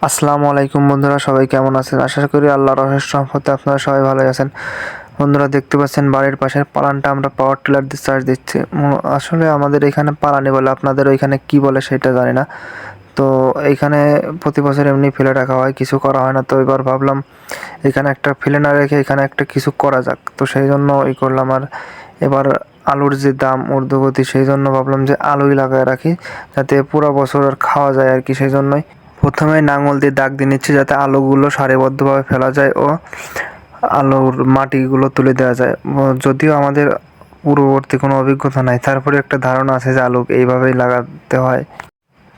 আসসালামু আলাইকুম বন্ধুরা, সবাই কেমন আছেন? আশা করি আল্লাহর অশেষ রহমতে আপনারা সবাই ভালোই আছেন। বন্ধুরা, দেখতে পাচ্ছেন বাড়ির পাশের পালানটা আমরা পাওয়ার টিলার দিয়ে চাষ দিচ্ছি। আসলে আমাদের এখানে পালানি বলে, আপনাদের ওইখানে কি বলে সেটা জানি না। তো এইখানে প্রতি বছর এমনি ফেলে রাখা হয়, কিছু করা হয় না। তো এবার ভাবলাম এখানে একটা ফেলে না রেখে এখানে একটা কিছু করা যাক, তো সেই জন্য করলাম। আর এবার আলুর যে দাম ঊর্ধ্বগতি, সেই জন্য ভাবলাম যে আলুই লাগায় রাখি, যাতে পুরো বছর আর খাওয়া যায় আর কি। সেই জন্যই প্রথমে লাঙল দিয়ে দাগ দিয়ে নিচ্ছি, যাতে আলুগুলো সারিবদ্ধভাবে ফেলা যায় ও আলুর মাটিগুলো তুলে দেওয়া যায়। যদিও আমাদের পূর্ববর্তী কোনো অভিজ্ঞতা নাই, তারপরে একটা ধারণা আছে যে আলু এইভাবেই লাগাতে হয়,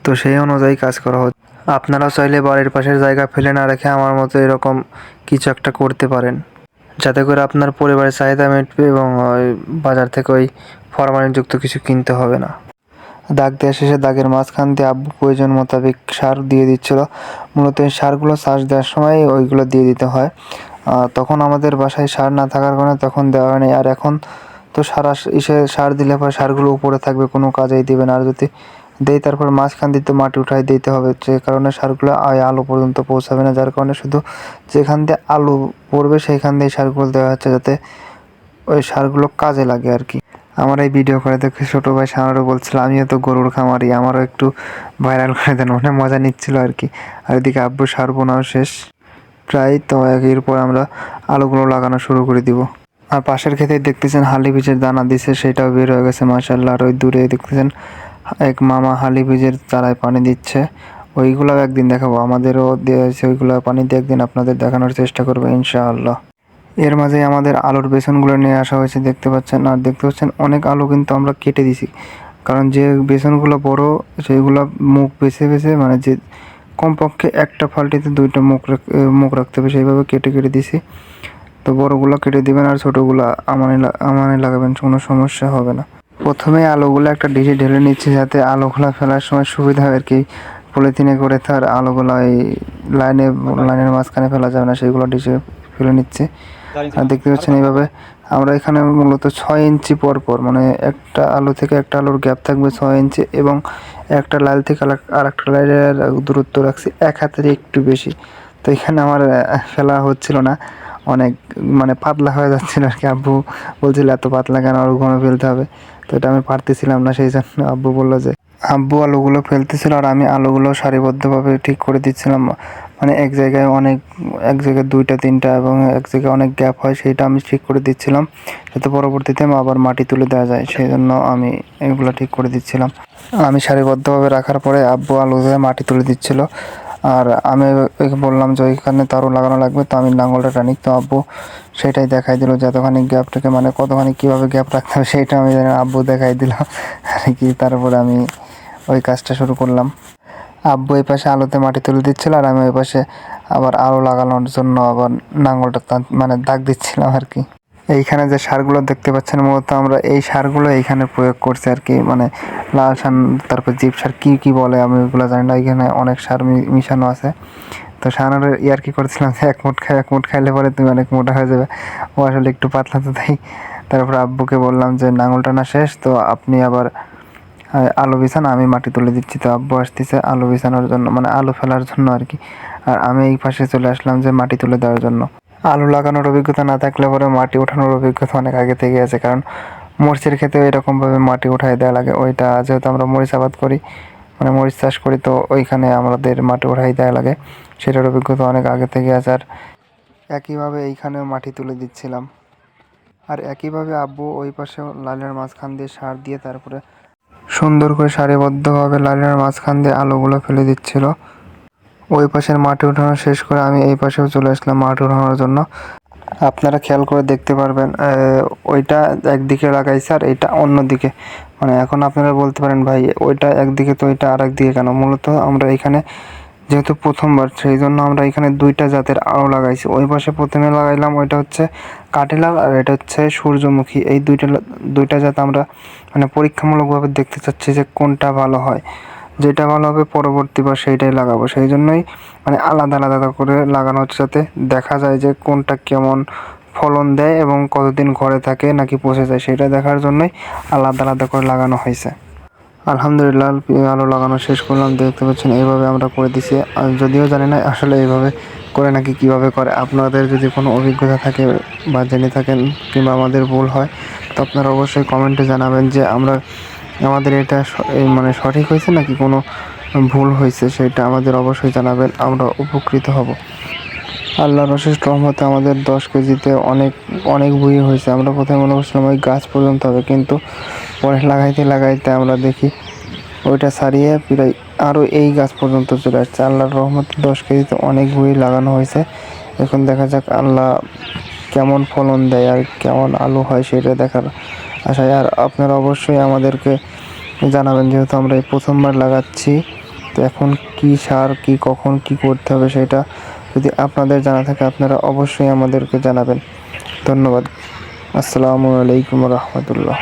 তো সেই অনুযায়ী কাজ করা হচ্ছে। আপনারাও চাইলে বাড়ির পাশের জায়গা ফেলে না রেখে আমার মতো এরকম কিছু একটা করতে পারেন, যাতে করে আপনার পরিবারের চাহিদা মিটবে এবং ওই বাজার থেকে ওই ফরমালিনযুক্ত কিছু কিনতে হবে না। দাগ দেওয়া শেষে দাগের মাঝখান দিয়ে আব্বু প্রয়োজন মোতাবেক সার দিয়ে দিচ্ছিল। মূলত এই সারগুলো চাষ দেওয়ার সময় ওইগুলো দিয়ে দিতে হয়। তখন আমাদের বাসায় সার না থাকার কারণে তখন দেওয়া হয়নি। আর এখন তো সার দিলে পরে সারগুলো উপরে থাকবে, কোনো কাজেই দেবে না। আর যদি দেই তারপর মাঝখান দিয়ে তো মাটি উঠাই দিতে হবে, যে কারণে সারগুলো আলো পর্যন্ত পৌঁছাবে না। যার কারণে শুধু যেখান দিয়ে আলু পড়বে সেইখান দিয়ে সারগুলো দেওয়া হচ্ছে, যাতে ওই সারগুলো কাজে লাগে আর কি। আমার এই ভিডিও করে দেখে ছোটো ভাই সানারও বলছিল আমিও তো গরুর খামারি, আমারও একটু ভাইরাল করে দেন, মানে মজা নিচ্ছিল আর কি। আর এদিকে আব্বু সার বোনাও শেষ প্রায়, তো এরপর আমরা আলুগুলো লাগানো শুরু করে দিব। আর পাশের ক্ষেতে দেখতেছেন হালি বীজের দানা দিছে, সেটাও বের হয়ে গেছে মাশাআল্লাহ। আর ওই দূরে দেখতেছেন এক মামা হালি বীজের চারায় পানি দিচ্ছে, ওইগুলাও একদিন দেখাবো। আমাদেরও দেওয়া হয়েছে, ওইগুলো পানি দিয়ে একদিন আপনাদের দেখানোর চেষ্টা করবো ইনশাআল্লাহ। এর মাঝে আমাদের আলুর বেসনগুলো নিয়ে আসা হয়েছে, দেখতে পাচ্ছেন। আর দেখতে পাচ্ছেন অনেক আলু কিন্তু আমরা কেটে দিছি, কারণ যে বেসনগুলো বড় সেইগুলো মুখ বেছে বেছে, মানে যে কমপক্ষে একটা ফাল্টিতে দুইটা মুখ রাখতে হবে, সেইভাবে কেটে কেটে দিছি। তো বড়গুলো কেটে দিবেন আর ছোটোগুলো আমানে লাগাবেন, কোনো সমস্যা হবে না। প্রথমে আলুগুলো একটা ডিশে ঢেলে নিচ্ছি, যাতে আলুগুলো ফেলার সময় সুবিধা হয় আর কি। পলিথিনে করে তার আলুগুলো এই লাইনের মাঝখানে ফেলা যাবে না, সেইগুলো ডিশে ফেলে নিচ্ছে। আর দেখতে পাচ্ছেন এইভাবে আমরা এখানে মূলত 6 ইঞ্চি পর পর, মানে একটা আলু থেকে একটা আলুর গ্যাপ থাকবে 6 ইঞ্চি, এবং একটা লাইন থেকে আর একটা লাইনের দূরত্ব রাখছি 1 হাতের একটু বেশি। তো এখানে আমার ফেলা হচ্ছিল না, অনেক মানে পাতলা হয়ে যাচ্ছিল আর কি। আব্বু বলছিল এত পাতলা কেন, আরও ঘন ফেলতে হবে। তো এটা আমি পারতেছিলাম না, সেই জন্য আব্বু বললো যে আব্বু আলুগুলো ফেলতেছিল আর আমি আলুগুলো সারিবদ্ধভাবে ঠিক করে দিচ্ছিলাম। মানে এক জায়গায় 2টা 3টা এবং এক জায়গায় অনেক গ্যাপ হয়, সেইটা আমি ঠিক করে দিচ্ছিলাম, যাতে পরবর্তীতে আবার মাটি তুলে দেওয়া যায়। সেই জন্য আমি এগুলো ঠিক করে দিচ্ছিলাম। আমি সারিবদ্ধভাবে রাখার পরে আব্বু আলু দিয়ে মাটি তুলে দিচ্ছিল। আর আমি বললাম যে ওইখানে তারও লাগানো লাগবে, তো আমি লাঙলটা টানি। তো আব্বু সেটাই দেখাই দিল, যতখানি গ্যাপটাকে মানে কতখানি কীভাবে গ্যাপ রাখতে হবে সেইটা আমি জানি, আব্বু দেখাই দিল আর কি। তারপরে আমি ওই কাজটা শুরু করলাম। আব্বু এই পাশে আলুতে মাটি তুলে দিচ্ছিল আর আমি ওই পাশে আবার আলু লাগানোর জন্য আবার নাঙলটা মানে দাগ দিচ্ছিলাম আর কি। এইখানে যে সারগুলো দেখতে পাচ্ছেন, মূলত আমরা এই সারগুলো এইখানে প্রয়োগ করছি আর কি। মানে লাল সার, তারপর জীব সার কি বলে আমি ওইগুলো জানি না, এখানে অনেক সার মিশানো আছে। তো সানার কি করছিলাম যে এক মুঠ খাইলে পরে তুমি অনেক মোটা হয়ে যাবে, ও আসলে একটু পাতলা, তো তাই। তারপর আব্বুকে বললাম যে নাঙল টানা শেষ, তো আপনি আবার আলু বিছান, আমি মাটি তুলে দিচ্ছি। তো আব্বু আসতেছে আলু বিছানোর জন্য, মানে আলু ফেলার জন্য আর কি। আর আমি এই পাশে চলে আসলাম যে মাটি তুলে দেওয়ার জন্য। আলু লাগানোর অভিজ্ঞতা না থাকলে পরে মাটি ওঠানোর অভিজ্ঞতা অনেক আগে থেকে আছে, কারণ মরিচের ক্ষেত্রে এরকমভাবে মাটি উঠাই দেওয়া লাগে। ওইটা যেহেতু আমরা মরিচ আবাদ করি, মানে মরিচ চাষ করি, তো ওইখানে আমাদের মাটি উঠাই দেওয়া লাগে, সেটার অভিজ্ঞতা অনেক আগে থেকে আছে। আর একইভাবে এইখানেও মাটি তুলে দিচ্ছিলাম। আর একইভাবে আব্বু ওই পাশেও লাইনের মাঝখান দিয়ে সার দিয়ে তারপরে সুন্দর করে সারিবদ্ধভাবে লাইনের মাঝখান দিয়ে আলুগুলো ফেলে দিচ্ছিল। ওই পাশের মাটি উঠানো শেষ করে আমি এই পাশেও চলে আসলাম মাটি উঠানোর জন্য। আপনারা খেয়াল করে দেখতে পারবেন, ওইটা একদিকে লাগাইছে আর এটা অন্যদিকে। মানে এখন আপনারা বলতে পারেন ভাই ওইটা একদিকে তো এটা আর একদিকে কেন? মূলত আমরা এখানে যেহেতু প্রথমবার, সেই জন্য আমরা এখানে 2টা জাতের আলু লাগাইছি। ওই পাশে প্রথমে লাগাইলাম ওইটা হচ্ছে কাটিলাল, আর এটা হচ্ছে সূর্যমুখী। এই দুইটা জাত আমরা মানে পরীক্ষামূলকভাবে দেখতে চাচ্ছি যে কোনটা ভালো হয়, যেটা ভালো হবে পরবর্তীবার সেইটাই লাগাবো। সেই জন্যই মানে আলাদা আলাদা করে লাগানো হচ্ছে, যাতে দেখা যায় যে কোনটা কেমন ফলন দেয় এবং কতদিন ঘরে থাকে নাকি পচে যায়, সেটা দেখার জন্যই আলাদা আলাদা করে লাগানো হয়েছে। আলহামদুলিল্লাহ আলো লাগানো শেষ করলাম, দেখতে পাচ্ছেন এইভাবে আমরা করে দিছি। আর যদিও জানি না আসলে এইভাবে করে নাকি কিভাবে করে। আপনাদের যদি কোনো অভিজ্ঞতা থাকে বা জেনে থাকেন কিংবা আমাদের ভুল হয়, তো আপনারা অবশ্যই কমেন্টে জানাবেন যে আমাদের এটা মানে সঠিক হয়েছে নাকি কোনো ভুল হয়েছে, সেটা আমাদের অবশ্যই জানাবেন, আমরা উপকৃত হব। আল্লাহর অশেষ রহমতে আমাদের 10 কেজিতে অনেক অনেক বুই হয়েছে। আমরা প্রথমে মনে করছিলাম ওই গাছ পর্যন্ত হবে, কিন্তু পরে লাগাইতে আমরা দেখি ওইটা ছাড়িয়ে প্রায় আরও এই গাছ পর্যন্ত চলে আসছে। আল্লাহর রহমতে 10 কেজিতে অনেক বুই লাগানো হয়েছে। এখন দেখা যাক আল্লাহ কেমন ফলন দেয় আর কেমন আলু হয় সেটা দেখার আশায়। আর আপনারা অবশ্যই আমাদেরকে জানাবেন, যেহেতু আমরা এই প্রথমবার লাগাচ্ছি, তো এখন কি সার কি কখন কি করতে হবে সেটা যদি আপনাদের জানা থাকে আপনারা অবশ্যই আমাদেরকে জানাবেন। ধন্যবাদ। আসসালামু আলাইকুম রহমতুল্লাহ।